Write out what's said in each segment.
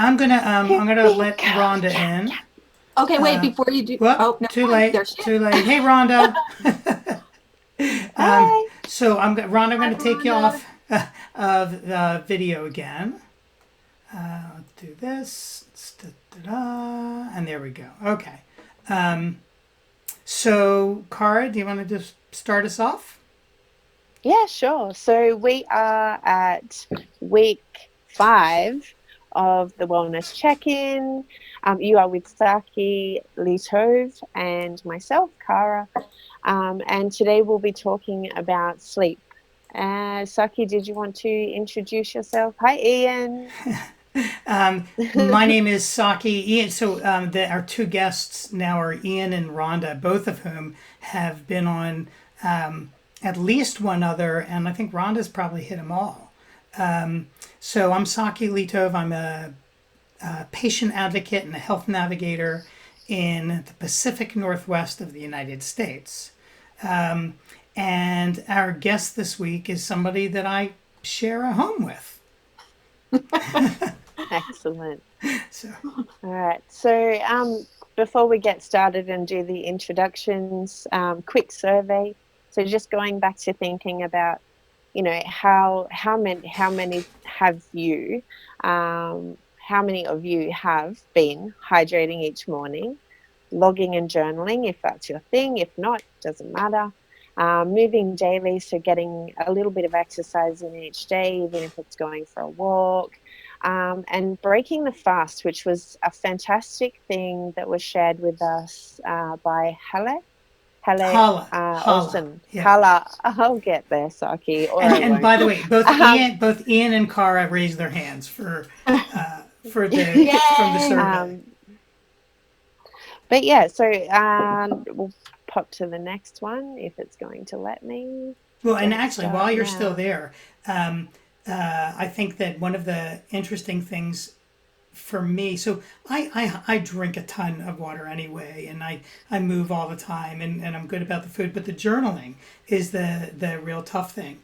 I'm Here gonna we let go. Rhonda Yeah, in. yeah. Okay, wait, Uh, before you do. well, Oh, never too mind. late, There she is. too late. Hey, Rhonda. Hey. Rhonda, I'm Hi, gonna take you Rhonda. off of the video again. Let's do this. Da-da-da. And there we go. Okay. So, Cara, do you want to just start us off? Yeah, sure. So we are at week 5 of the wellness check-in. You are with Saki Litov and myself, Kara. And today we'll be talking about sleep. Saki, did you want to introduce yourself? Hi, Ian. My name is Saki Ian. Our two guests now are Ian and Rhonda, both of whom have been on at least one other, and I think Rhonda's probably hit them all. So I'm Saki Litov. I'm a patient advocate and a health navigator in the Pacific Northwest of the United States. And our guest this week is somebody that I share a home with. Excellent. So All right. So, before we get started and do the introductions, quick survey. So, just going back to thinking about, how many how many of you have been hydrating each morning, logging and journaling if that's your thing. If not, doesn't matter. Moving daily, so getting a little bit of exercise in each day, even if it's going for a walk, and breaking the fast, which was a fantastic thing that was shared with us by Hele holla, holla, Olsen. yeah. Hala, I'll get there, Saki, or I And won't. by the way, Um, Both Ian and Cara raised their hands for the from the Yay! survey. um, but yeah, so we'll pop to the next one if it's going to let me. Well, and Don't actually, while start you're still now. there, um, I think that one of the interesting things for me, so I drink a ton of water anyway, and I move all the time, and I'm good about the food, but the journaling is the real tough thing.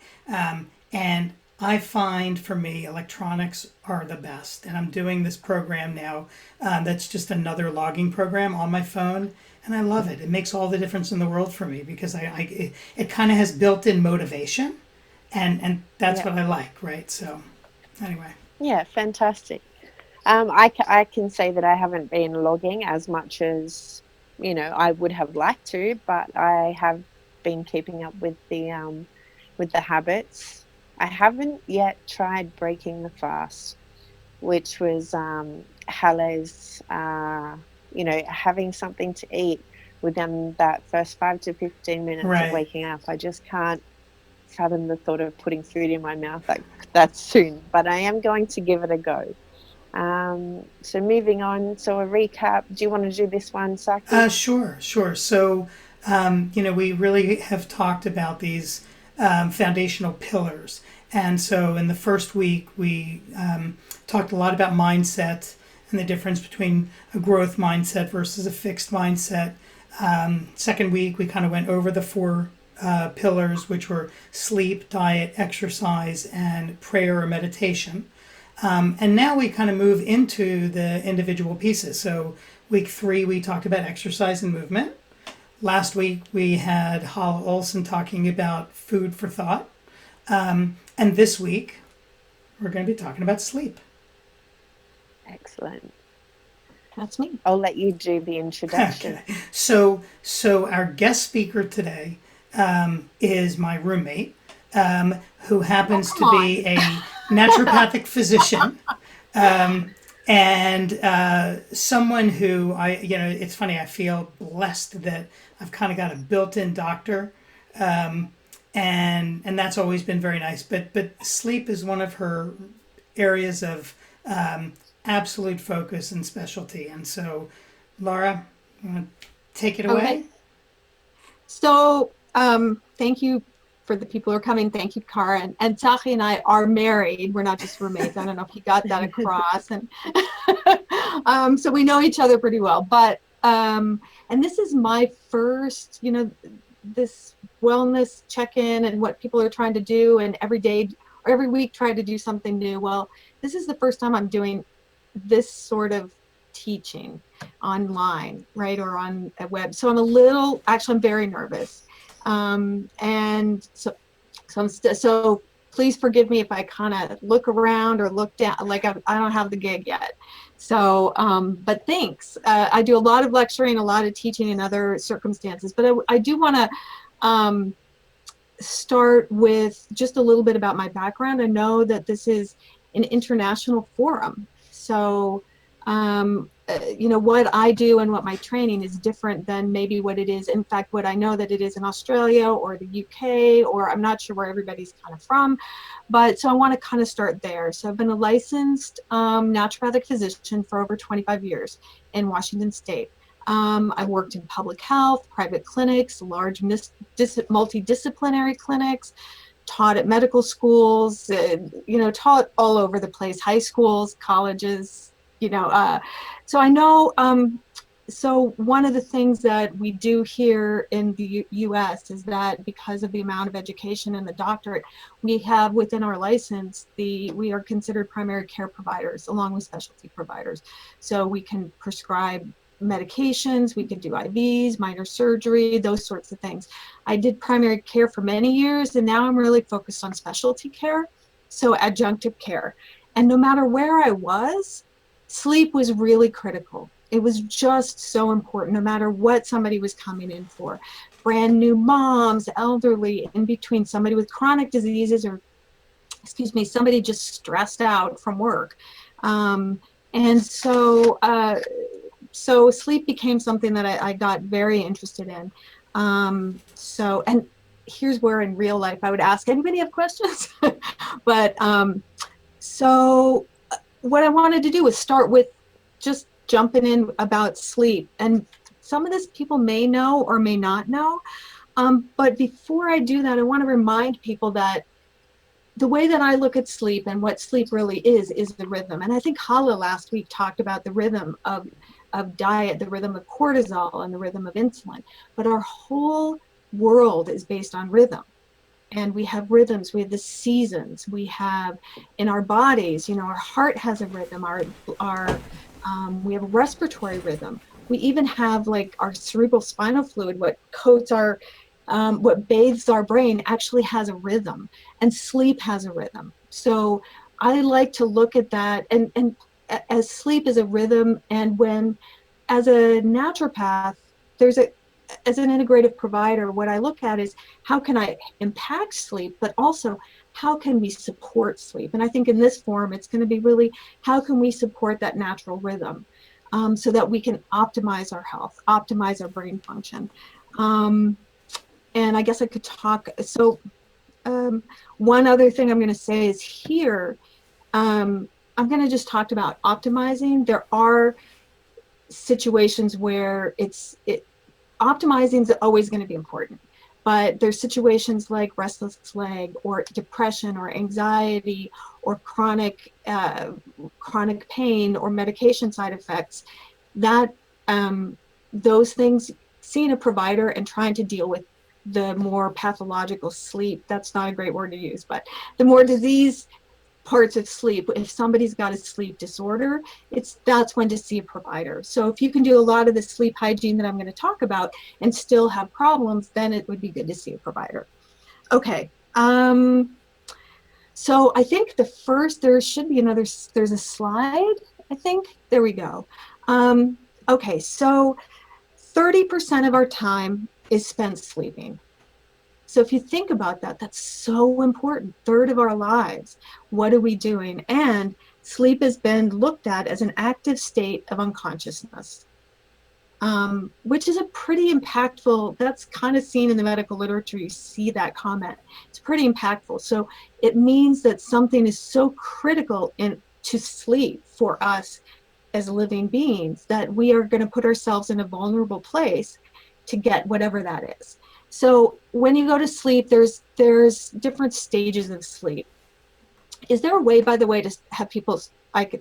And I find for me, electronics are the best. And I'm doing this program now that's just another logging program on my phone. And I love it. It makes all the difference in the world for me because it kind of has built in motivation. And that's Yeah, what I like, right? So, anyway. yeah, fantastic. I can say that I haven't been logging as much as, I would have liked to, but I have been keeping up with the habits. I haven't yet tried breaking the fast, which was Halle's, having something to eat within that first 5 to 15 minutes of Right. waking up. I just can't fathom the thought of putting food in my mouth that soon, but I am going to give it a go. So moving on, so a recap. Do you want to do this one, Saki? Sure, sure. So, we really have talked about these foundational pillars. And so, in the first week, we talked a lot about mindset and the difference between a growth mindset versus a fixed mindset. Second week, we kind of went over the four pillars, which were sleep, diet, exercise, and prayer or meditation. And now we kind of move into the individual pieces. So, week 3, we talked about exercise and movement. Last week, we had Hala Olson talking about food for thought. And this week, we're going to be talking about sleep. Excellent. That's me. I'll let you do the Okay. introduction. So our guest speaker today is my roommate, who Oh, happens come to on. be a naturopathic physician. And someone who it's funny, I feel blessed that I've kind of got a built-in doctor, and that's always been very nice. But sleep is one of her areas of absolute focus and specialty. And so, Laura, you want to take it Okay. away? So, thank you for the people who are coming. Thank you, Cara. And Sachi and I are married. We're not just roommates. I don't know if he got that across. And so we know each other pretty well. And this is my first, this wellness check-in and what people are trying to do, and every day or every week try to do something new. Well, this is the first time I'm doing this sort of teaching online, right, or on a web. So I'm very nervous. And so please forgive me if I kind of look around or look down, like I don't have the gig yet. So, but thanks. I do a lot of lecturing, a lot of teaching in other circumstances, but I do want to start with just a little bit about my background. I know that this is an international forum. So, what I do and what my training is different than maybe what it is. In fact, what I know that it is in Australia or the UK, or I'm not sure where everybody's kind of from. But so I want to kind of start there. So I've been a licensed naturopathic physician for over 25 years in Washington State. I've worked in public health, private clinics, large multidisciplinary clinics, taught at medical schools, taught all over the place, high schools, colleges, so I know, so one of the things that we do here in the US is that because of the amount of education and the doctorate we have within our license, we are considered primary care providers along with specialty providers. So we can prescribe medications, we can do IVs, minor surgery, those sorts of things. I did primary care for many years, and now I'm really focused on specialty care, so adjunctive care. And no matter where I was, sleep was really critical. It was just so important, no matter what somebody was coming in for. Brand new moms, elderly, in between, somebody with chronic diseases, or excuse me, somebody just stressed out from work. And so sleep became something that I got very interested in. And here's where in real life I would ask, anybody have questions? But so what I wanted to do was start with just jumping in about sleep. And some of this people may know or may not know. But before I do that, I want to remind people that the way that I look at sleep and what sleep really is the rhythm. And I think Hala last week talked about the rhythm of diet, the rhythm of cortisol, and the rhythm of insulin. But our whole world is based on rhythm. And we have rhythms, we have the seasons, we have in our bodies, our heart has a rhythm, we have a respiratory rhythm. We even have like our cerebral spinal fluid, what coats what bathes our brain actually has a rhythm, and sleep has a rhythm. So I like to look at that and as sleep is a rhythm. And as a naturopath, as an integrative provider, what I look at is how can I impact sleep, but also how can we support sleep? And I think in this form, it's going to be really how can we support that natural rhythm so that we can optimize our health, optimize our brain function. And I guess I could talk. So one other thing I'm going to say is here, I'm going to just talk about optimizing. There are situations where optimizing is always going to be important, but there's situations like restless leg or depression or anxiety or chronic pain or medication side effects that those things, seeing a provider and trying to deal with the more pathological sleep, that's not a great word to use, but the more disease parts of sleep, if somebody's got a sleep disorder, that's when to see a provider. So if you can do a lot of the sleep hygiene that I'm going to talk about and still have problems, then it would be good to see a provider. Okay. So I think there's a slide, I think. There we go. Okay, so 30% of our time is spent sleeping. So if you think about that, that's so important. Third of our lives, what are we doing? And sleep has been looked at as an active state of unconsciousness, which is a pretty impactful, that's kind of seen in the medical literature. You see that comment. It's pretty impactful. So it means that something is so critical to sleep for us as living beings that we are going to put ourselves in a vulnerable place to get whatever that is. So when you go to sleep, there's different stages of sleep. Is there a way, by the way, to have people,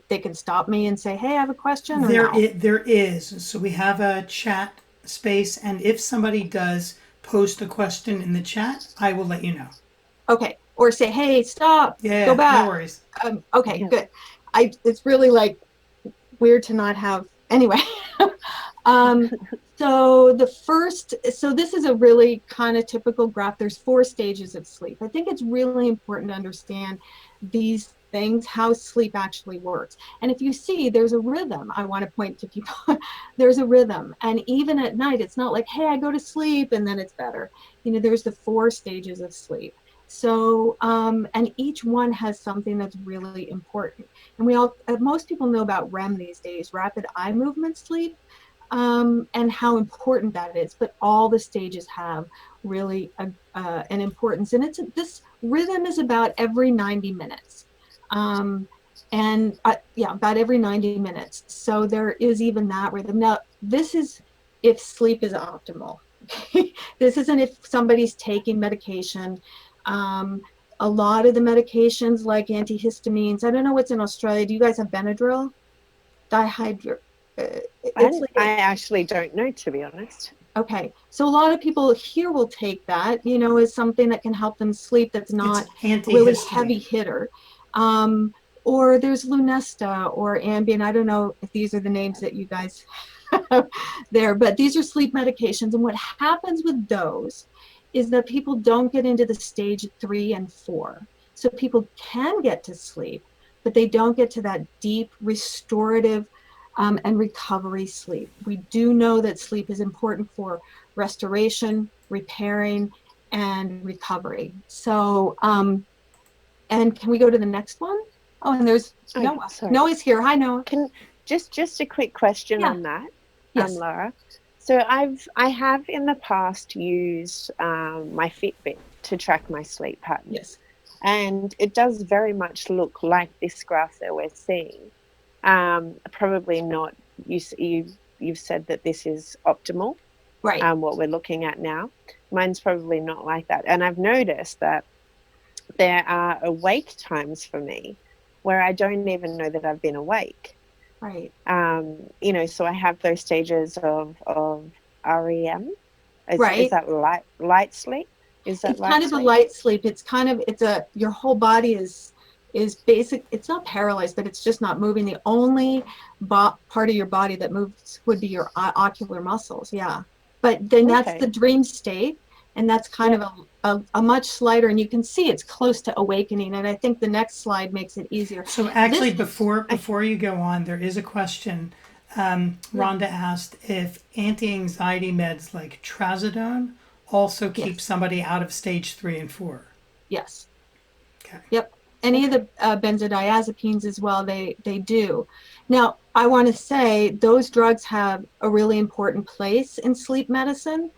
they can stop me and say, hey, I have a question, or There, no? there is. So we have a chat space, and if somebody does post a question in the chat, I will let you know. Okay. Or say, hey, stop, Yeah, go back. no worries. Okay, good. It's really like weird to not have anyway. um, so this is a really kind of typical graph. There's 4 stages of sleep. I think it's really important to understand these things, how sleep actually works. And if you see, there's a rhythm. I want to point to people. There's a rhythm. And even at night, it's not like, hey, I go to sleep and then it's better. There's the 4 stages of sleep. So, and each one has something that's really important. And most people know about REM these days, rapid eye movement sleep, and how important that is. But all the stages have really an importance. And this rhythm is about every 90 minutes. And yeah, about every 90 minutes. So there is even that rhythm. Now, this is if sleep is optimal. This isn't if somebody's taking medication. A lot of the medications like antihistamines, I don't know what's in Australia. Do you guys have Benadryl? Dihydro. It's like I actually don't know, to be honest. okay. So a lot of people here will take that, as something that can help them sleep that's not a really heavy hitter. Or there's Lunesta or Ambien. I don't know if these are the names that you guys have there, but these are sleep medications. And what happens with those is that people don't get into the stage 3 and 4. So people can get to sleep, but they don't get to that deep restorative and recovery sleep. We do know that sleep is important for restoration, repairing, and recovery. So, and can we go to the next one? Oh, and there's Noah. Sorry. Noah's here. Hi, Noah. Just a quick question on that, yes. Lara. So I have in the past used my Fitbit to track my sleep pattern. Yes. And it does very much look like this graph that we're seeing. Probably not. You've said that this is optimal, right? What we're looking at now. Mine's probably not like that. And I've noticed that there are awake times for me where I don't even know that I've been awake. Right. So I have those stages of REM. Right. Is that light sleep? Is that it's kind of a light sleep? Your whole body is basic. It's not paralyzed, but it's just not moving. The only part of your body that moves would be your ocular muscles. Yeah. But then that's the dream state. And that's kind of a much slighter, and you can see it's close to awakening. And I think the next slide makes it easier. So actually, before you go on, there is a question. Rhonda asked if anti-anxiety meds like trazodone also keep somebody out of stage 3 and 4. Yes. Okay. Yep. Any of the benzodiazepines as well, they do. Now, I want to say those drugs have a really important place in sleep medicine.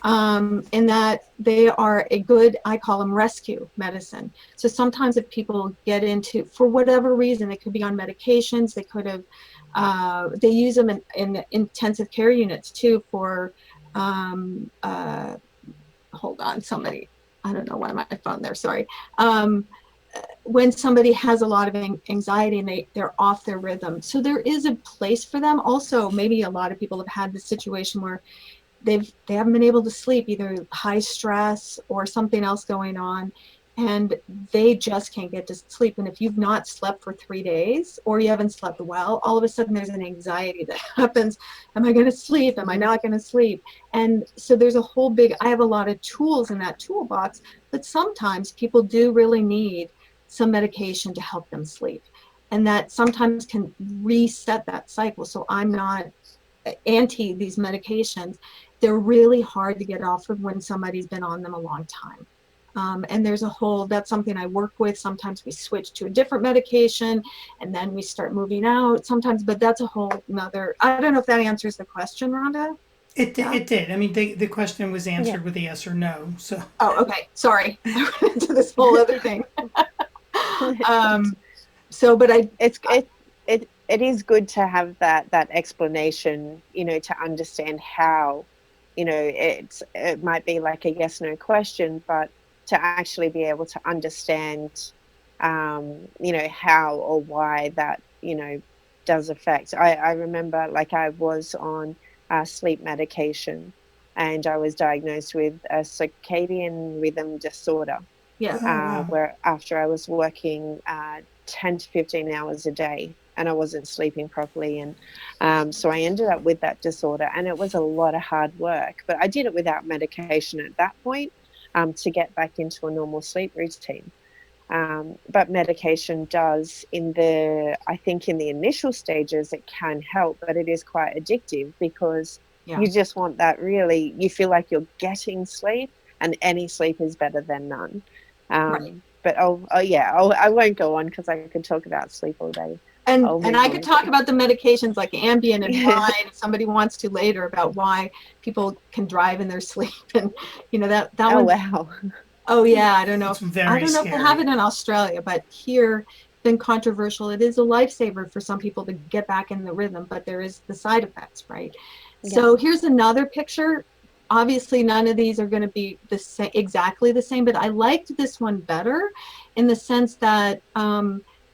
In that they are a good, I call them rescue medicine. So sometimes if people get into, for whatever reason, they could be on medications, they could have, they use them in intensive care units too for, hold on, somebody, I don't know why my phone there, sorry. When somebody has a lot of anxiety and they're off their rhythm. So there is a place for them. Also, maybe a lot of people have had the situation where they haven't been able to sleep, either high stress or something else going on, and they just can't get to sleep. And if you've not slept for 3 days or you haven't slept well, all of a sudden there's an anxiety that happens. Am I going to sleep? Am I not going to sleep? And so there's a whole I have a lot of tools in that toolbox, but sometimes people do really need some medication to help them sleep. And that sometimes can reset that cycle. So I'm not anti these medications. They're really hard to get off of when somebody's been on them a long time. And there's that's something I work with. Sometimes we switch to a different medication and then we start moving out sometimes, but that's a whole nother, I don't know if that answers the question, Rhonda. It did. I mean, the question was answered with a yes or no. So. Oh, okay. Sorry. I went into this whole other thing. It is good to have that explanation, to understand how, it might be like a yes no question, but to actually be able to understand, how or why that, does affect. I remember, like, I was on sleep medication and I was diagnosed with a circadian rhythm disorder. Yeah. Where after I was working 10 to 15 hours a day, and I wasn't sleeping properly. And so I ended up with that disorder, and it was a lot of hard work. But I did it without medication at that point, to get back into a normal sleep routine. But medication does, I think in the initial stages, it can help, but it is quite addictive because you just want that really, you feel like you're getting sleep, and any sleep is better than none. Right. But I won't go on because I could talk about sleep all day. And I could talk about the medications like Ambien and why, if somebody wants to later, about why people can drive in their sleep. And, you know, that Oh, one. wow. Oh, yeah. I don't know. It's very If they scary. have it in Australia, but here, been controversial. It is a lifesaver for some people to get back in the rhythm, but there is the side effects, right? Yeah. So here's another picture. Obviously, none of these are going to be the same, exactly the same, but I liked this one better in the sense that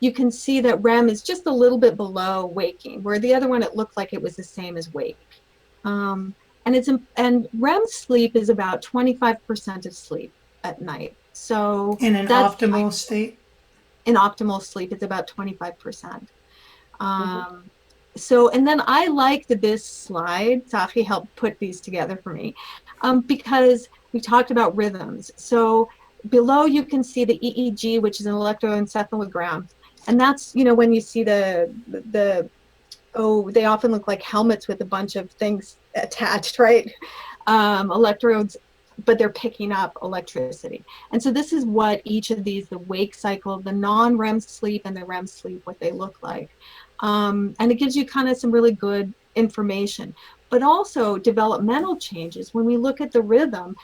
you can see that REM is just a little bit below waking, where the other one, it looked like it was the same as wake. And REM sleep is about 25% of sleep at night. So In an that's optimal state? in optimal sleep, it's about 25%. Mm-hmm. So, and then I liked this slide. Safi helped put these together for me, because we talked about rhythms. So below you can see the EEG, which is an electroencephalogram. And that's, you know, when you see they often look like helmets with a bunch of things attached, right? Electrodes, but they're picking up electricity. And so this is what each of these, the wake cycle, the non-REM sleep and the REM sleep, what they look like. And it gives you kind of some really good information, but also developmental changes. When we look at the rhythm,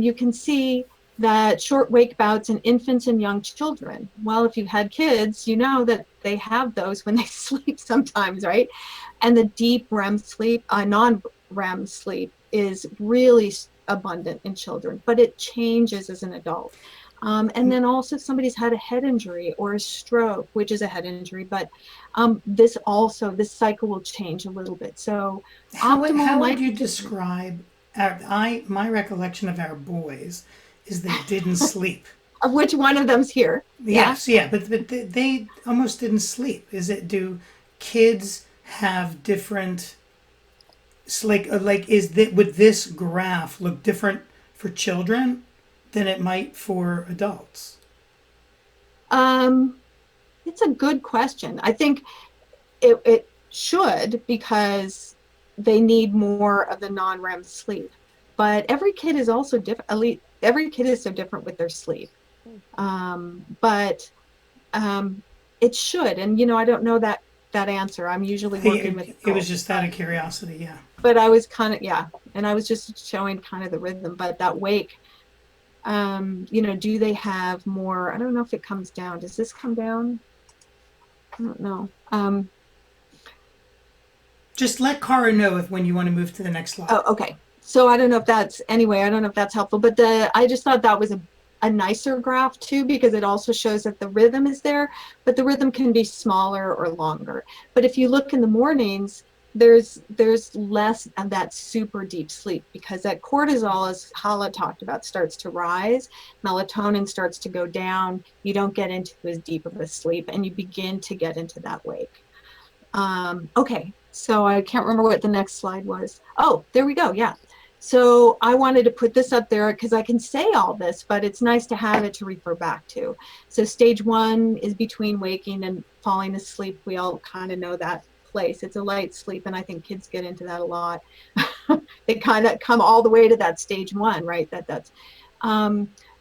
you can see that short wake bouts in infants and young children. Well, if you've had kids, you know that they have those when they sleep sometimes, right? And the deep REM sleep, non-REM sleep, is really abundant in children, but it changes as an adult. And then also somebody's had a head injury or a stroke, which is a head injury, but this cycle will change a little bit. So How would might you be different. describe my recollection of our boys is they didn't sleep. Of which one of them's here? Yeah. Yes, yeah, but they almost didn't sleep. Do kids have different, would this graph look different for children than it might for adults? Um, it's a good question. I think it should, because they need more of the non-REM sleep. But every kid is also different. At least every kid is so different with their sleep. But it should. And you know, I don't know that answer. I'm usually working with It was adults, just out of curiosity, yeah. but I was kind of, yeah, and I was just showing kind of the rhythm. But that wake, you know, do they have more? I don't know if it comes down. Does this come down? I don't know. Just let Cara know if when you want to move to the next slide. Oh, okay. So I don't know if that's helpful, but I just thought that was a nicer graph too, because it also shows that the rhythm is there, but the rhythm can be smaller or longer. But if you look in the mornings, there's less of that super deep sleep, because that cortisol, as Hala talked about, starts to rise, melatonin starts to go down, you don't get into as deep of a sleep, and you begin to get into that wake. Okay, so I can't remember what the next slide was. Oh, there we go. Yeah. So I wanted to put this up there because I can say all this, but it's nice to have it to refer back to. So stage 1 is between waking and falling asleep. We all kind of know that place. It's a light sleep, and I think kids get into that a lot. They kind of come all the way to that stage 1, right?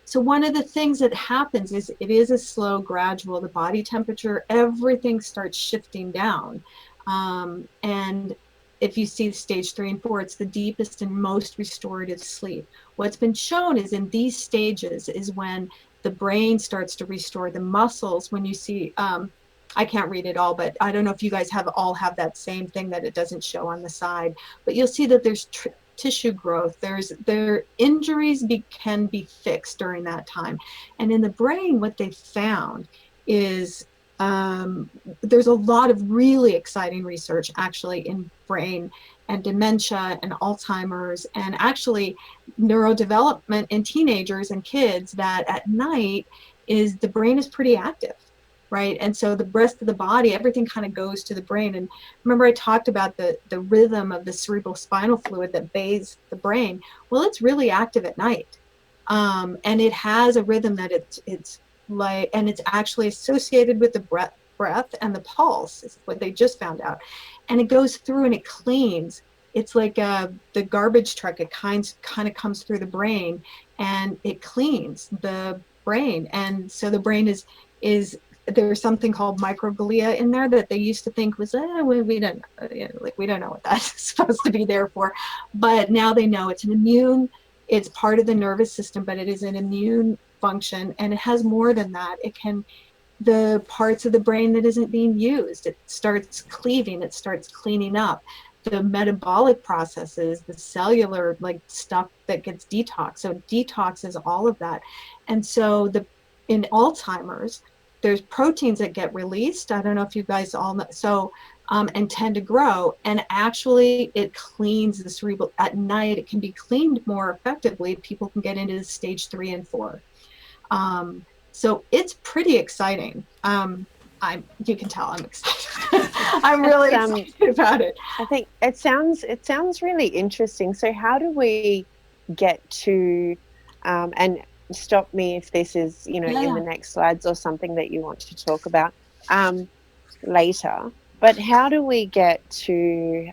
So one of the things that happens is it is a slow, gradual, the body temperature, everything starts shifting down. And if you see stage 3 and 4, it's the deepest and most restorative sleep. What's been shown is in these stages is when the brain starts to restore the muscles. When you see, I can't read it all, but I don't know if you guys all have that same thing that it doesn't show on the side, but you'll see that there's tissue growth. Their injuries can be fixed during that time. And in the brain, what they found is there's a lot of really exciting research actually in brain and dementia and Alzheimer's, and actually neurodevelopment in teenagers and kids, that at night the brain is pretty active. right? And so the rest of the body, everything kind of goes to the brain. And remember I talked about the rhythm of the cerebral spinal fluid that bathes the brain. Well, it's really active at night. And it has a rhythm that it's like, and it's actually associated with the breath and the pulse is what they just found out. And it goes through and it cleans. It's like the garbage truck. It kind of comes through the brain and it cleans the brain. And so the brain is there's something called microglia in there that they used to think was we don't like we don't know what that's supposed to be there for, but now they know it's an immune. It's part of the nervous system, but it is an immune function, and it has more than that. It can the parts of the brain that isn't being used. It starts cleaving. It starts cleaning up the metabolic processes, the cellular like stuff that gets detoxed. So detoxes all of that, and so in Alzheimer's there's proteins that get released. I don't know if you guys all know. So, and tend to grow. And actually, it cleans the cerebral at night. It can be cleaned more effectively. People can get into stage 3 and 4. So it's pretty exciting. You can tell I'm excited. I'm really excited about it. I think it sounds really interesting. So how do we get to, and stop me if this is, in the next slides or something that you want to talk about later, but how do we get to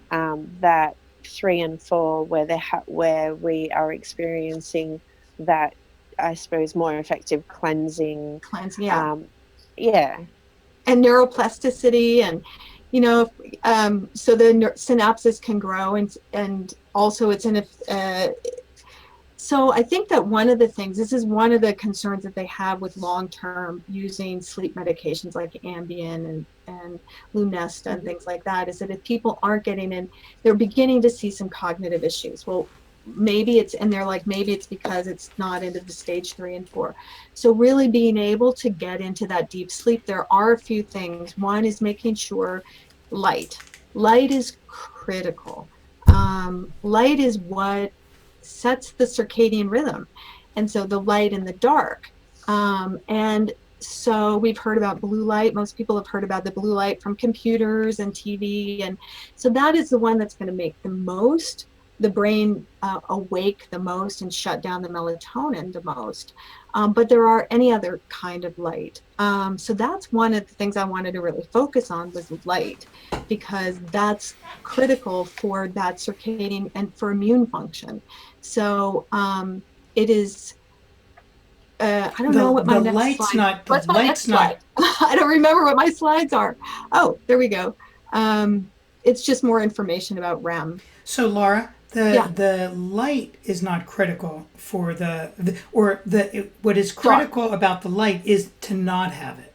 that 3 and 4 where we are experiencing that, I suppose, more effective cleansing, yeah. And neuroplasticity, and so the synapses can grow, and also it's in a so I think that one of the things, this is one of the concerns that they have with long-term using sleep medications like Ambien and Lunesta and things like that, is that if people aren't getting in, they're beginning to see some cognitive issues. Well, maybe it's because it's not into the stage 3 and 4. So really being able to get into that deep sleep, there are a few things. One is making sure light is critical. Light is what sets the circadian rhythm, and so the light and the dark, and so we've heard about blue light. Most people have heard about the blue light from computers and TV, and so that is the one that's going to make the brain awake the most and shut down the melatonin the most. But there are any other kind of light. So that's one of the things I wanted to really focus on was light, because that's critical for that circadian and for immune function. So it is, I don't know what my next slide. What's my next slide? I don't remember what my slides are. Oh, there we go. It's just more information about REM. So Lara, the light is not critical for what is critical about the light is to not have it.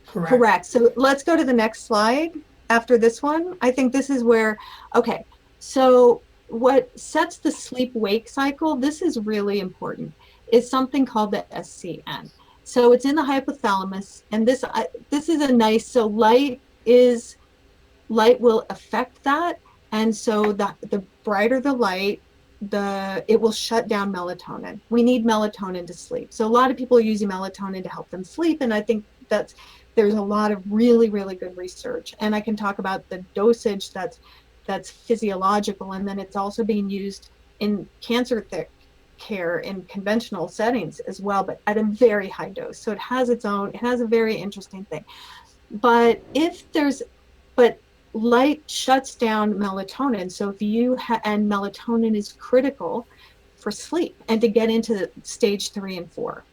Correct. Correct. So let's go to the next slide after this one. I think this is where, okay. So what sets the sleep-wake cycle, this is really important, is something called the SCN. So it's in the hypothalamus, and this is a nice, so light will affect that. And so the brighter the light, it will shut down melatonin. We need melatonin to sleep. So a lot of people are using melatonin to help them sleep. And I think there's a lot of really, really good research. And I can talk about the dosage that's physiological. And then it's also being used in cancer care in conventional settings as well, but at a very high dose. So it has a very interesting thing. But light shuts down melatonin. So if and melatonin is critical for sleep and to get into stage 3 and 4.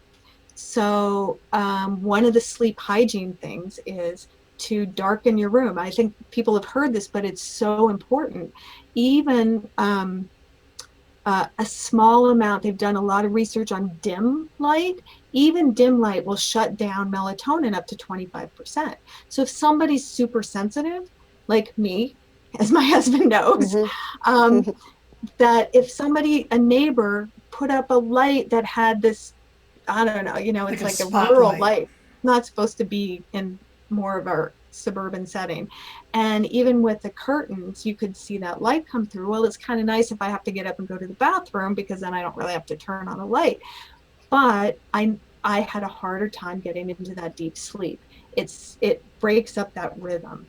So one of the sleep hygiene things is to darken your room. I think people have heard this, but it's so important. Even a small amount, they've done a lot of research on dim light. Even dim light will shut down melatonin up to 25%. So if somebody's super sensitive, like me, as my husband knows, that if a neighbor put up a light that had this, I don't know, it's like a rural light, not supposed to be in more of our suburban setting. And even with the curtains, you could see that light come through. Well, it's kind of nice if I have to get up and go to the bathroom, because then I don't really have to turn on a light. But I had a harder time getting into that deep sleep. it breaks up that rhythm.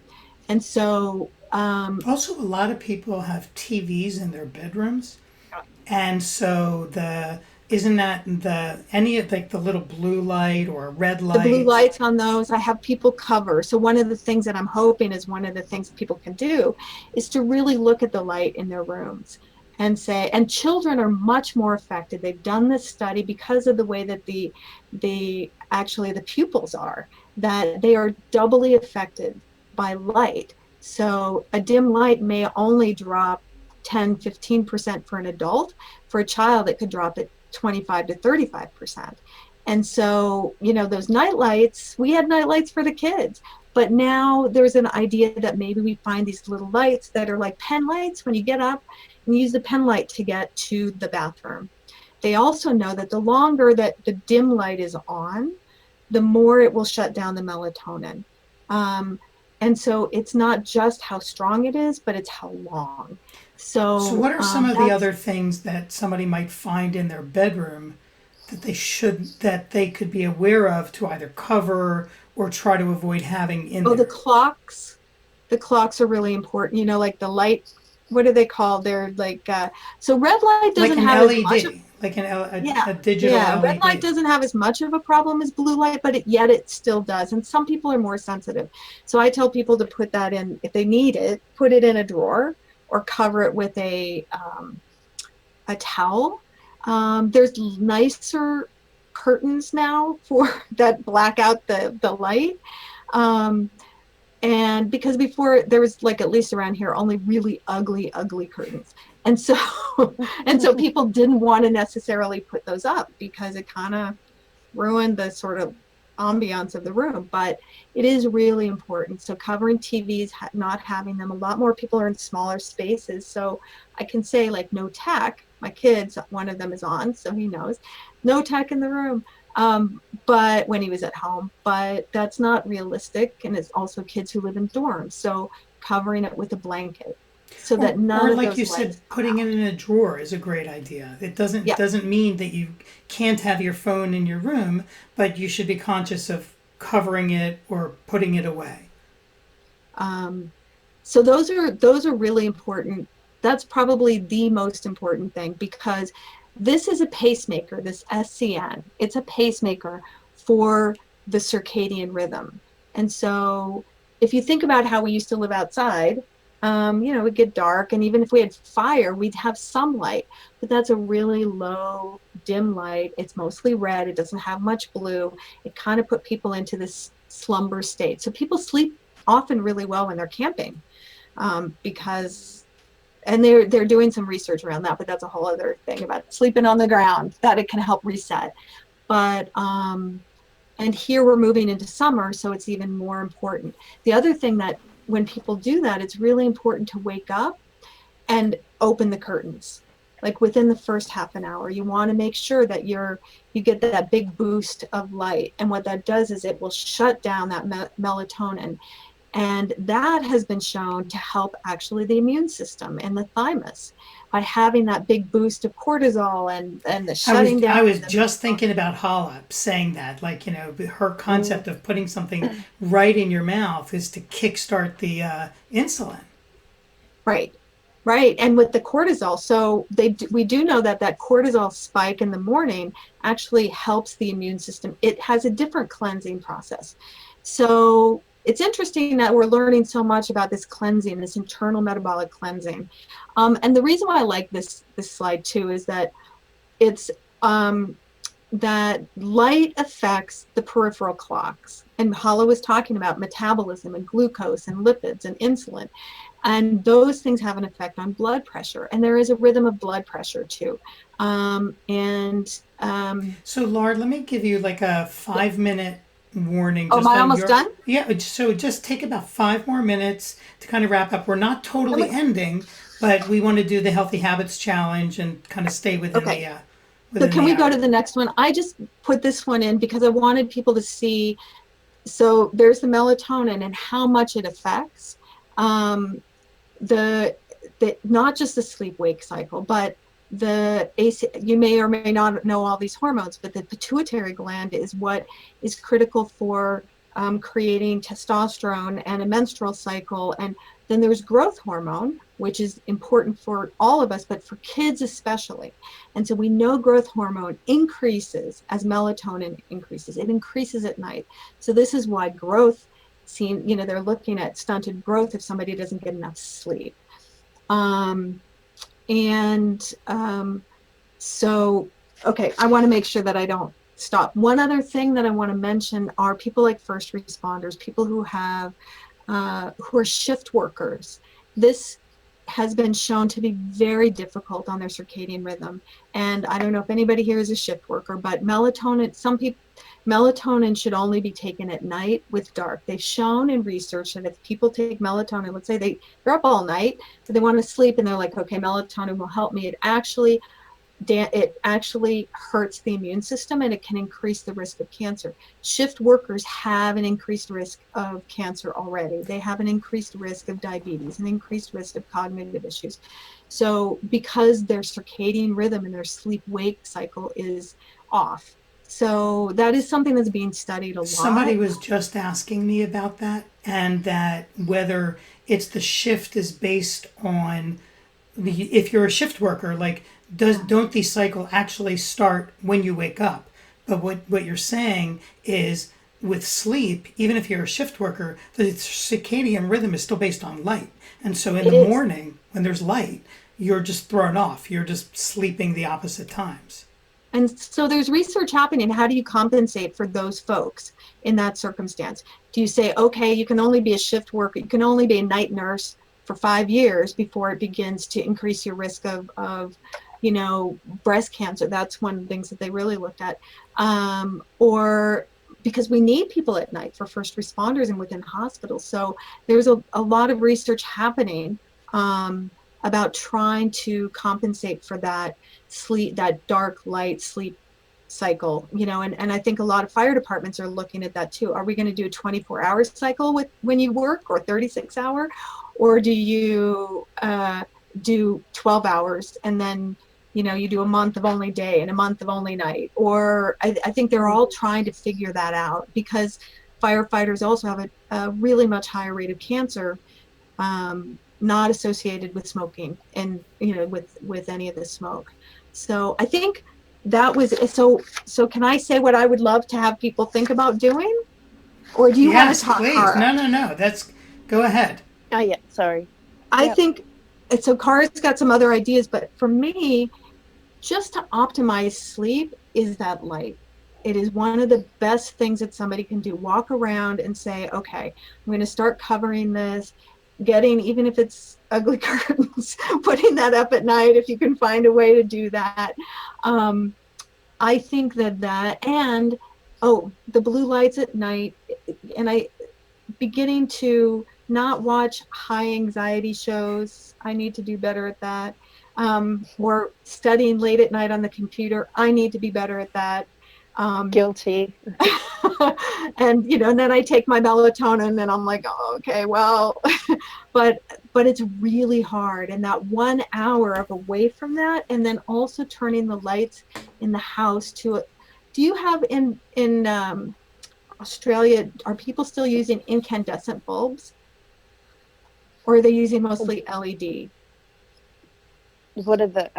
And so Also, a lot of people have TVs in their bedrooms, and so the isn't that the any of like the little blue light or red the blue light? lights on those, I have people cover. So one of the things that I'm hoping is one of the things people can do is to really look at the light in their rooms and say, and children are much more affected. They've done this study because of the way that the actually the pupils are, that they are doubly affected by light. So a dim light may only drop 10-15% for an adult. For a child, it could drop it 25 to 35%. And so, those night lights, we had night lights for the kids, but now there's an idea that maybe we find these little lights that are like pen lights when you get up and use the pen light to get to the bathroom. They also know that the longer that the dim light is on, the more it will shut down the melatonin. And so it's not just how strong it is, but it's how long. So, So what are some of the that's other things that somebody might find in their bedroom that they could be aware of to either cover or try to avoid having in the there? clocks. The clocks are really important. Like the light. What are they called? They're like so red light Like doesn't an have as much of LED, like yeah, a digital yeah. Red light LED. doesn't have as much of a problem as blue light, but yet it still does. And some people are more sensitive. So I tell people to put that in, if they need it, put it in a drawer or cover it with a towel. There's nicer curtains now for that black out the light. Um, and because before there was, like, at least around here, only really ugly curtains, and so and so people didn't want to necessarily put those up because it kind of ruined the sort of ambiance of the room. But it is really important. So covering TVs, not having them. A lot more people are in smaller spaces, so I can say, like, no tech. My kids, one of them is on, so he knows, no tech in the room. But when he was at home, but that's not realistic. And it's also kids who live in dorms. So covering it with a blanket so that Or none of like those you lights said, come putting out. it in a drawer is a great idea. It doesn't Yeah. doesn't mean that you can't have your phone in your room, but you should be conscious of covering it or putting it away. Um, so those are really important. That's probably the most important thing, because this is a pacemaker, this SCN. It's a pacemaker for the circadian rhythm. And so if you think about how we used to live outside, it'd get dark, and even if we had fire, we'd have some light, but that's a really low, dim light. It's mostly red. It doesn't have much blue. It kind of put people into this slumber state. So people sleep often really well when they're camping, because, and they're doing some research around that, but that's a whole other thing about sleeping on the ground, that it can help reset. But and here we're moving into summer, so it's even more important. The other thing, that when people do that, it's really important to wake up and open the curtains. Like within the first half an hour, you want to make sure that you get that big boost of light. And what that does is it will shut down that melatonin. And that has been shown to help actually the immune system and the thymus by having that big boost of cortisol and the shutting I down was of the just melatonin. thinking about Hala saying that, like, her Mm. concept of putting something right in your mouth is to kickstart the insulin. Right, right. And with the cortisol, so we do know that that cortisol spike in the morning actually helps the immune system. It has a different cleansing process. So it's interesting that we're learning so much about this cleansing, this internal metabolic cleansing. And the reason why I like this slide too is that it's that light affects the peripheral clocks. And Hala was talking about metabolism and glucose and lipids and insulin. And those things have an effect on blood pressure. And there is a rhythm of blood pressure too. And So, Lard, let me give you like a yeah. 5 minute warning. Oh, am Just I on almost your done? yeah. So just take about 5 more minutes to kind of wrap up. We're not totally ending, but we want to do the Healthy Habits Challenge and kind of stay Okay. So within can the we go to hour. the next one? I just put this one in because I wanted people to see. So there's the melatonin and how much it affects. Um, the not just the sleep wake cycle, but the AC, you may or may not know all these hormones, but the pituitary gland is what is critical for creating testosterone and a menstrual cycle. And then there's growth hormone, which is important for all of us, but for kids especially. And so we know growth hormone increases as melatonin increases. It increases at night. So this is why growth they're looking at stunted growth if somebody doesn't get enough sleep. So, okay, I want to make sure that I don't stop. One other thing that I want to mention are people like first responders, people who are shift workers. This has been shown to be very difficult on their circadian rhythm. And I don't know if anybody here is a shift worker, but melatonin should only be taken at night with dark. They've shown in research that if people take melatonin, let's say they're up all night, but they want to sleep and they're like, okay, melatonin will help me. It actually hurts the immune system, and it can increase the risk of cancer. Shift workers have an increased risk of cancer already. They have an increased risk of diabetes, an increased risk of cognitive issues. So because their circadian rhythm and their sleep-wake cycle is off. So that is something that's being studied a lot. Somebody was just asking me about that, and that whether it's the shift is based on if you're a shift worker, like don't the cycle actually start when you wake up? But what you're saying is with sleep, even if you're a shift worker, the circadian rhythm is still based on light. And so in the morning, when there's light, you're just thrown off. You're just sleeping the opposite times. And so there's research happening. How do you compensate for those folks in that circumstance? Do you say, okay, you can only be a shift worker, you can only be a night nurse for 5 years before it begins to increase your risk of breast cancer? That's one of the things that they really looked at. Or because we need people at night for first responders and within hospitals. So there's a lot of research happening about trying to compensate for that sleep, that dark light sleep cycle, and I think a lot of fire departments are looking at that too. Are we going to do a 24-hour cycle when you work, or 36-hour, or do you do 12 hours and then you do a month of only day and a month of only night? Or I think they're all trying to figure that out, because firefighters also have a really much higher rate of cancer not associated with smoking and with any of the smoke. So I think that was so can I say what I would love to have people think about doing, or do you want to talk? Please. Cara? No, that's go ahead. Oh yeah, sorry. I think so. Cara's got some other ideas, but for me, just to optimize sleep is that light. It is one of the best things that somebody can do. Walk around and say, okay, I'm going to start covering this, getting, even if it's ugly curtains, putting that up at night if you can find a way to do that. I think that and the blue lights at night, and I beginning to not watch high anxiety shows. I need to do better at that. Or studying late at night on the computer. I need to be better at that. Guilty. And and then I take my melatonin and I'm like, oh, okay, well, but it's really hard. And that 1 hour of away from that, and then also turning the lights in the house to. Do you have in Australia, are people still using incandescent bulbs, or are they using mostly LED? What are the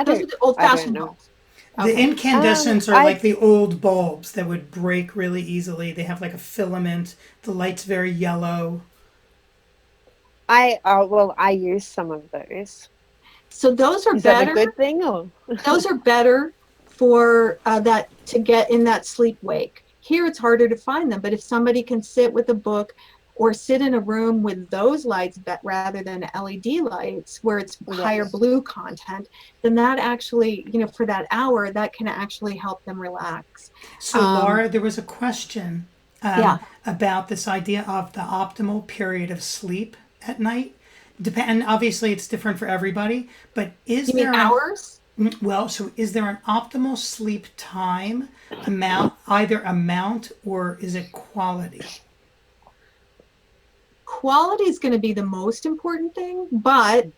Those are the old-fashioned bulbs. The incandescents are like the old bulbs that would break really easily. They have like a filament. The light's very yellow. I use some of those. So those are Is better. that a good thing, or those are better for that, to get in that sleep wake. Here it's harder to find them, but if somebody can sit with a book or sit in a room with those lights rather than LED lights where it's higher blue content, then that actually, for that hour, that can actually help them relax. So Laura, there was a question about this idea of the optimal period of sleep at night. And obviously it's different for everybody, but is there hours? So is there an optimal sleep time either amount, or is it quality? Quality is going to be the most important thing, but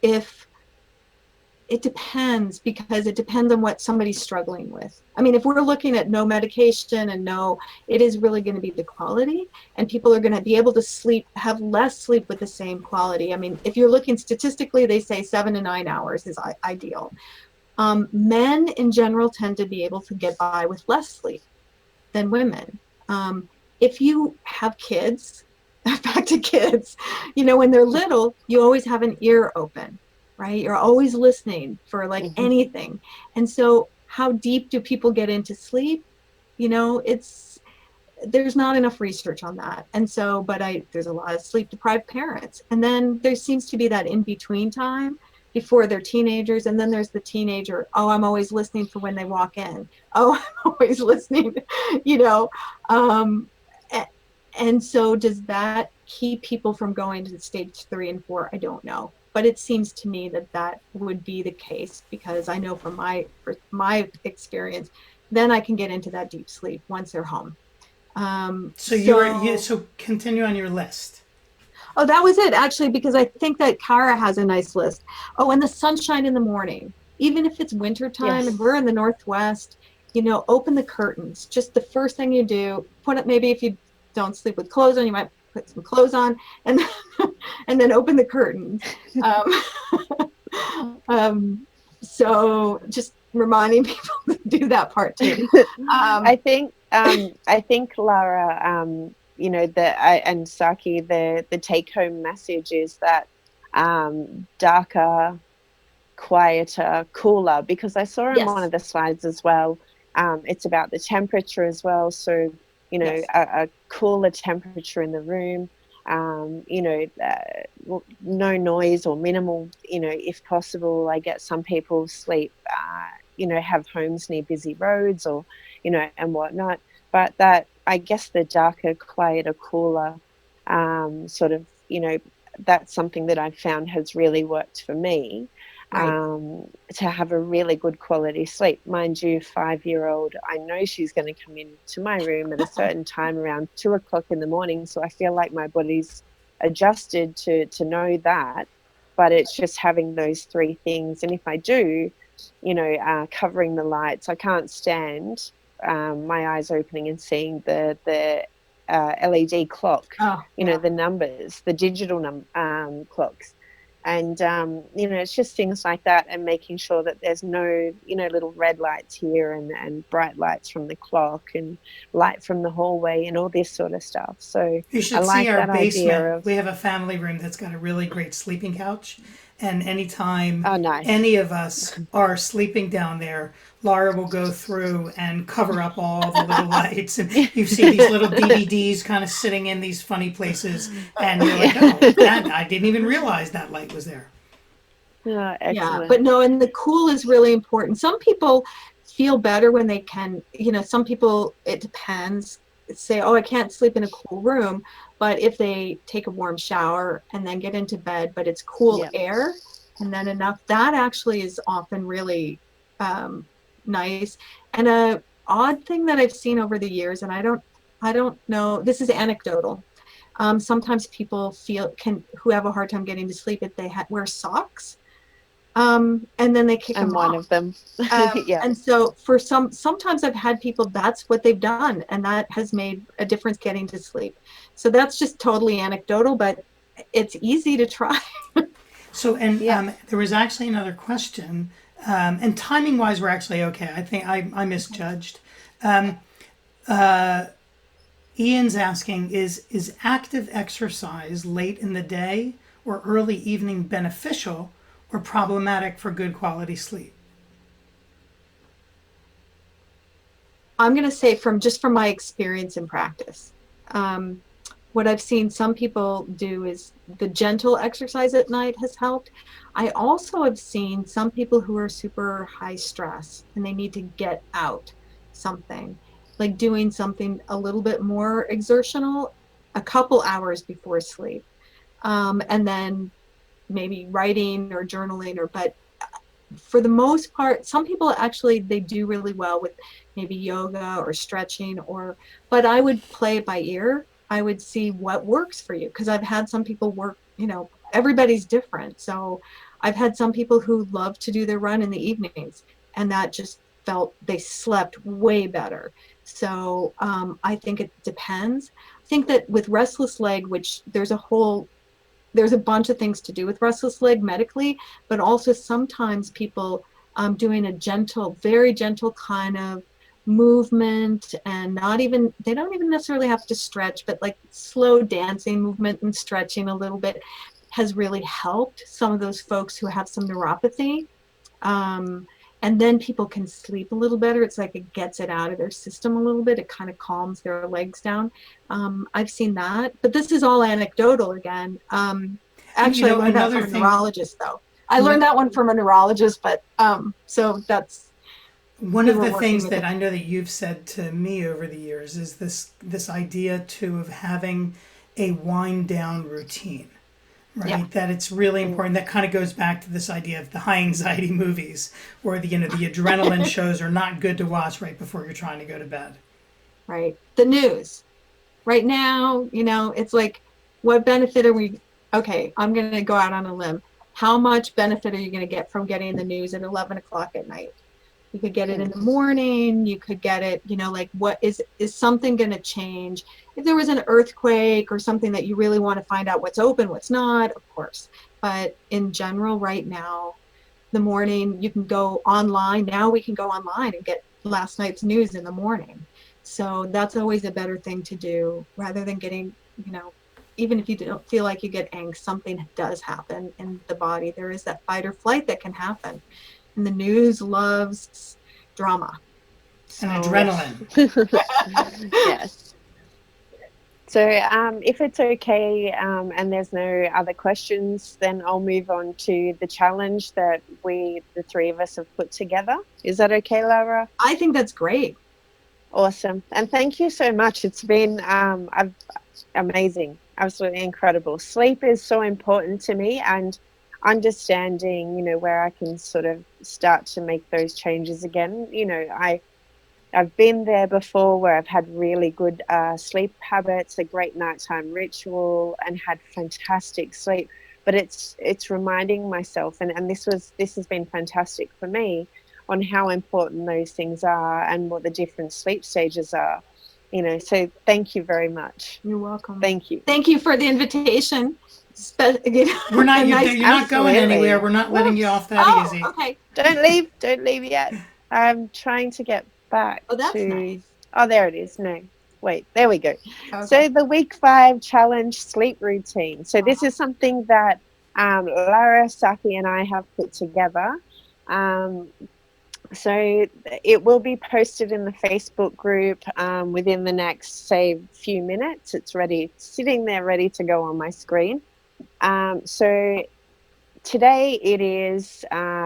if It depends, because it depends on what somebody's struggling with. I mean, if we're looking at no medication and no, it is really going to be the quality, and people are going to be able to sleep, have less sleep with the same quality. I mean, if you're looking statistically, they say 7 to 9 hours is ideal. Men in general tend to be able to get by with less sleep than women. If you have kids, back to kids, when they're little, you always have an ear open, right? You're always listening for like anything. And so how deep do people get into sleep? There's not enough research on that. And so, there's a lot of sleep deprived parents. And then there seems to be that in between time before they're teenagers. And then there's the teenager, oh, I'm always listening for when they walk in. Oh, I'm always listening, you know. Um, and so does that keep people from going to stage 3 and 4? I don't know. But it seems to me that would be the case, because I know from my experience, then I can get into that deep sleep once they're home. So continue on your list. Oh, that was it, actually, because I think that Kara has a nice list. Oh, and the sunshine in the morning, even if it's wintertime and we're in the Northwest, open the curtains. Just the first thing you do, put it, maybe if you don't sleep with clothes on, you might put some clothes on, and and then open the curtains. So just reminding people to do that part too. I think Lara, and Saki, the take home message is that darker, quieter, cooler, because I saw in one of the slides as well, it's about the temperature as well. So, a cooler temperature in the room, no noise or minimal, if possible. I get some people sleep, have homes near busy roads or, and whatnot. But that, I guess, the darker, quieter, cooler, sort of, that's something that I've found has really worked for me. To have a really good quality sleep. Mind you, 5-year-old, I know she's going to come into my room at a certain time around 2:00 in the morning. So I feel like my body's adjusted to know that, but it's just having those 3 things. And if I do, covering the lights, I can't stand my eyes opening and seeing the LED clock, the numbers, the digital clocks. And, it's just things like that, and making sure that there's no, little red lights here and bright lights from the clock and light from the hallway and all this sort of stuff. So you should see our basement. We have a family room that's got a really great sleeping couch. And anytime any of us are sleeping down there, Lara will go through and cover up all the little lights. And you see these little DVDs kind of sitting in these funny places. And you're like, oh, I didn't even realize that light was there. Yeah, but no, and the cool is really important. Some people feel better when they can, some people, it depends, say, oh, I can't sleep in a cool room. But if they take a warm shower and then get into bed, but it's cool air and then enough, that actually is often really nice. And a odd thing that I've seen over the years, and I don't know, this is anecdotal. Sometimes people who have a hard time getting to sleep, if they wear socks, and then they kick them off. I'm one of them. And so for sometimes I've had people, that's what they've done, and that has made a difference getting to sleep. So that's just totally anecdotal, but it's easy to try. So, and there was actually another question, and timing wise, we're actually okay. I think I misjudged. Ian's asking, is active exercise late in the day or early evening beneficial or problematic for good quality sleep? I'm going to say from my experience and practice, what I've seen some people do is the gentle exercise at night has helped. I also have seen some people who are super high stress and they need to get out something, like doing something a little bit more exertional a couple hours before sleep. And then maybe writing or journaling, but for the most part, some people actually, they do really well with maybe yoga or stretching, but I would play it by ear. I would see what works for you, because I've had some people work, everybody's different. So I've had some people who love to do their run in the evenings, and that just felt they slept way better. So I think it depends. I think that with restless leg, which there's a bunch of things to do with restless leg medically, but also sometimes people doing a gentle, very gentle kind of movement, and they don't even necessarily have to stretch, but like slow dancing movement and stretching a little bit has really helped some of those folks who have some neuropathy. Um, and then people can sleep a little better. It's like it gets it out of their system a little bit. It kind of calms their legs down. I've seen that, but this is all anecdotal again. And Actually, I learned that another from a thing, neurologist, though. I learned that one from a neurologist, but so that's one we of were the working things with that it. I know that you've said to me over the years is this idea too of having a wind down routine, Yeah, right? That it's really Mm. important. That kind of goes back to this idea of the high anxiety movies, or the adrenaline shows are not good to watch right before you're trying to go to bed. right. The news right now, it's like, what benefit are we? Okay, I'm going to go out on a limb. How much benefit are you going to get from getting the news at 11 o'clock at night? You could get it in the morning. You could get it, like, what is something going to change? If there was an earthquake or something that you really want to find out what's open, what's not, of course. But in general, right now, the morning, you can go online. Now we can go online and get last night's news in the morning. So that's always a better thing to do rather than getting, even if you don't feel like you get angst, something does happen in the body. There is that fight or flight that can happen. And the news loves drama. And So, Yes. adrenaline. Yes. So, if it's okay, and there's no other questions, then I'll move on to the challenge that the three of us, have put together. Is that okay, Lara? I think that's great. Awesome. And thank you so much. It's been amazing, absolutely incredible. Sleep is so important to me, and understanding, where I can sort of start to make those changes again. I've been there before where I've had really good sleep habits, a great nighttime ritual, and had fantastic sleep. But it's reminding myself, and this has been fantastic for me, on how important those things are and what the different sleep stages are. So thank you very much. You're welcome. Thank you. Thank you for the invitation. We're not. A nice. You're not going anywhere. Absolutely. We're not letting you off that Oh, easy. okay. Don't leave yet. I'm trying to get back Oh, that's to. nice. Oh, there it is. No, wait, there we go. Okay. So the week 5 challenge sleep routine. So this is something that Lara, Saki, and I have put together. So it will be posted in the Facebook group within the next, say, few minutes. It's sitting there ready to go on my screen. So today it is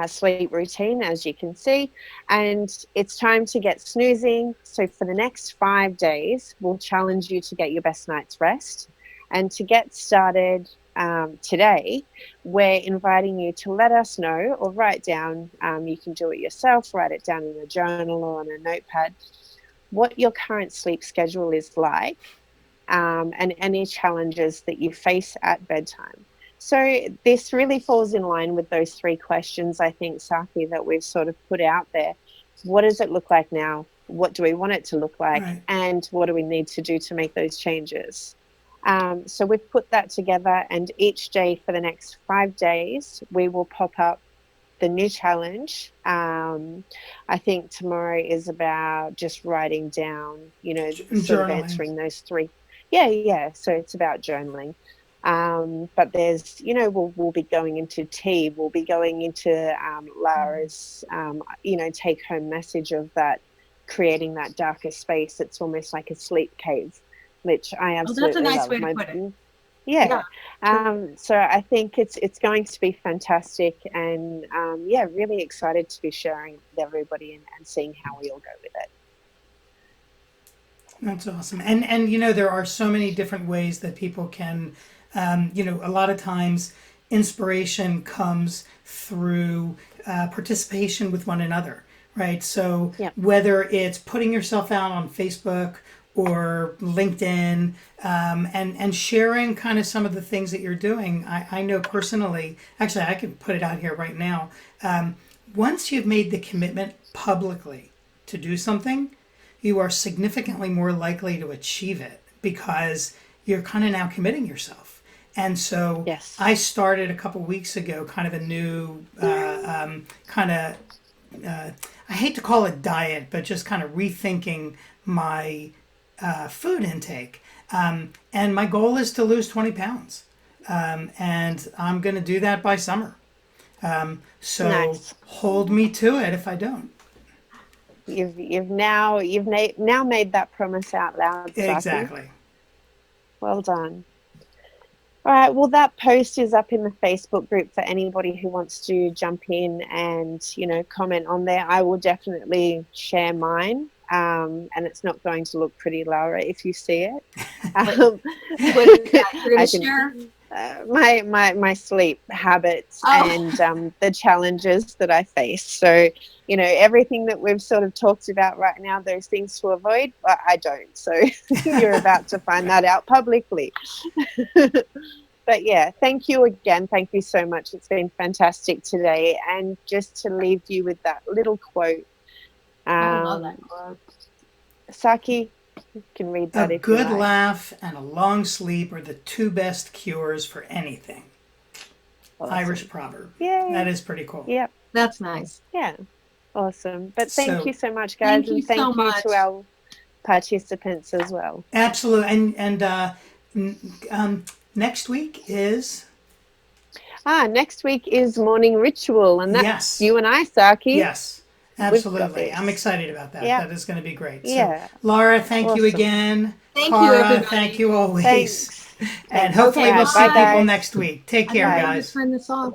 sleep routine, as you can see, and it's time to get snoozing. So for the next 5 days, we'll challenge you to get your best night's rest. And to get started today, we're inviting you to let us know or write down, you can do it yourself, write it down in a journal or on a notepad, what your current sleep schedule is like, and any challenges that you face at bedtime. So this really falls in line with those 3 questions, I think, Saki, that we've sort of put out there. What does it look like now? What do we want it to look like? Right. And what do we need to do to make those changes? So we've put that together, and each day for the next 5 days, we will pop up the new challenge. I think tomorrow is about just writing down, sort of Journaling. answering those 3. Yeah. So it's about journaling. But there's, we'll be going into tea. We'll be going into Lara's, take home message of that, creating that darker space. It's almost like a sleep cave, which I Oh, that's a absolutely nice love. way to put it. Yeah. Yeah. So I think it's going to be fantastic, and really excited to be sharing it with everybody and seeing how we all go with it. That's awesome. And there are so many different ways that people can, a lot of times inspiration comes through participation with one another, right? So Yeah. whether it's putting yourself out on Facebook or LinkedIn, and sharing kind of some of the things that you're doing. I know personally, actually, I can put it out here right now. Once you've made the commitment publicly to do something, you are significantly more likely to achieve it because you're kind of now committing yourself. And so Yes. I started a couple weeks ago kind of a new kind of, I hate to call it diet, but just kind of rethinking my food intake. And my goal is to lose 20 pounds. And I'm going to do that by summer. So Nice. hold me to it if I don't. You've now made that promise out loud, Saki. Exactly. Well done. All right. Well, that post is up in the Facebook group for anybody who wants to jump in and, comment on there. I will definitely share mine. And it's not going to look pretty, Lara, if you see it. What is that? You're going to share? My sleep habits and the challenges that I face. So, everything that we've sort of talked about right now, those things to avoid, but I don't. So you're about to find that out publicly. But yeah, thank you again. Thank you so much. It's been fantastic today. And just to leave you with that little quote. I love that quote. Saki, you can read that A if you good like. laugh and a long sleep are the two best cures for anything. Awesome. Irish proverb. Yay. That is pretty cool. Yep. That's nice. Yeah. Awesome. But thank So- you so much, guys. Thank you and thank so you much. to our participants as well. Absolutely. Next week is Next week is morning ritual, and that's Yes. you and I, Saki. yes, got absolutely. this. I'm excited about that. Yep. That is going to be great. Yeah. So, Laura, thank you Awesome. again. Thank Cara, you, everybody. thank you always. Thanks. And hopefully Okay, we'll see bye, people guys. next week. Take care, I guys. turn this off.